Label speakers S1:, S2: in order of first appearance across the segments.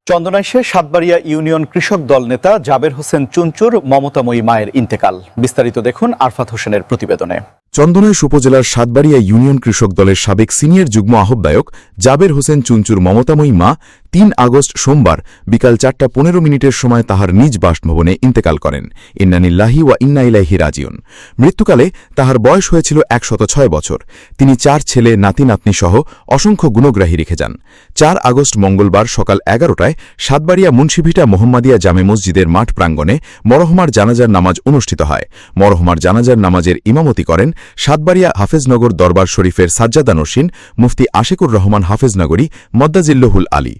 S1: চন্দনাইশে Satbaria union কৃষক দল নেতা জাবের হোসেন চুনচুর মমতাময়ী মায়ের ইন্তেকাল। বিস্তারিত দেখুন আরফাত হোসেনের প্রতিবেদনে।
S2: চন্দনাইশ উপজেলার সাতবাড়িয়া ইউনিয়ন কৃষক দলের সাবেক সিনিয়র যুগ্ম আহ্বায়ক জাবের হোসেন চুনচুর মমতাময়ী মা ৩ আগস্ট সোমবার বিকাল ৪টা১৫ সময় তাহার নিজ বাসভবনে ইন্তেকাল করেন। ইন্নানিল্লাহি ওয়া ইন্না ইলাইহি রাজিউন। মৃত্যুকালে তাহার বয়স হয়েছিল ১০৬ বছর। তিনি ৪ ছেলে নাতি নাতনি সহ অসংখ্য গুণগ্রাহী রেখে যান। ৪ আগস্ট মঙ্গলবার সকাল ১১টায় সাতবাড়িয়া মুন্সিভিটা মোহাম্মদিয়া জামে মসজিদের মাঠ প্রাঙ্গণে মরহমার জানাজার নামাজ অনুষ্ঠিত হয়। মরহমার জানাজার নামাজের ইমামতি করেন সাতবাড়িয়া হাফেজনগর দরবার শরীফের সাজ্জাদা নসীন মুফতি আশিকুর রহমান হাফেজনগরী মদ্দাজিল্লহুল আলী।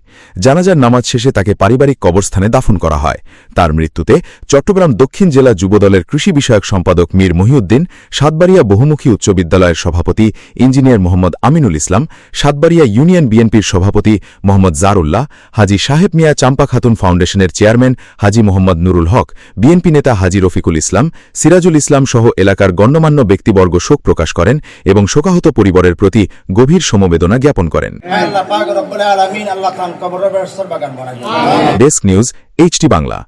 S2: জানাজার নামাজ শেষে তাকে পারিবারিক কবরস্থানে দাফন করা হয়। তার মৃত্যুতে চট্টগ্রাম দক্ষিণ জেলা যুবদলের কৃষি বিষয়ক সম্পাদক মীর মহিউদ্দিন, সাতবাড়িয়া বহুমুখী উচ্চ বিদ্যালয়ের সভাপতি ইঞ্জিনিয়ার মোহাম্মদ আমিনুল ইসলাম, সাতবাড়িয়া ইউনিয়ন বিএনপির সভাপতি মোহাম্মদ জারুল্লাহ, হাজী সাহেব মিয়া চাম্পা খাতুন ফাউন্ডেশনের চেয়ারম্যান হাজী মোহাম্মদ নুরুল হক, বিএনপি নেতা হাজী রফিকুল ইসলাম, সিরাজুল ইসলাম সহ এলাকার গণ্যমান্য ব্যক্তিবর্গ শোক প্রকাশ করেন এবং শোকাহত পরিবারের প্রতি গভীর সমবেদনা জ্ঞাপন করেন। Desk news, HT Bangla.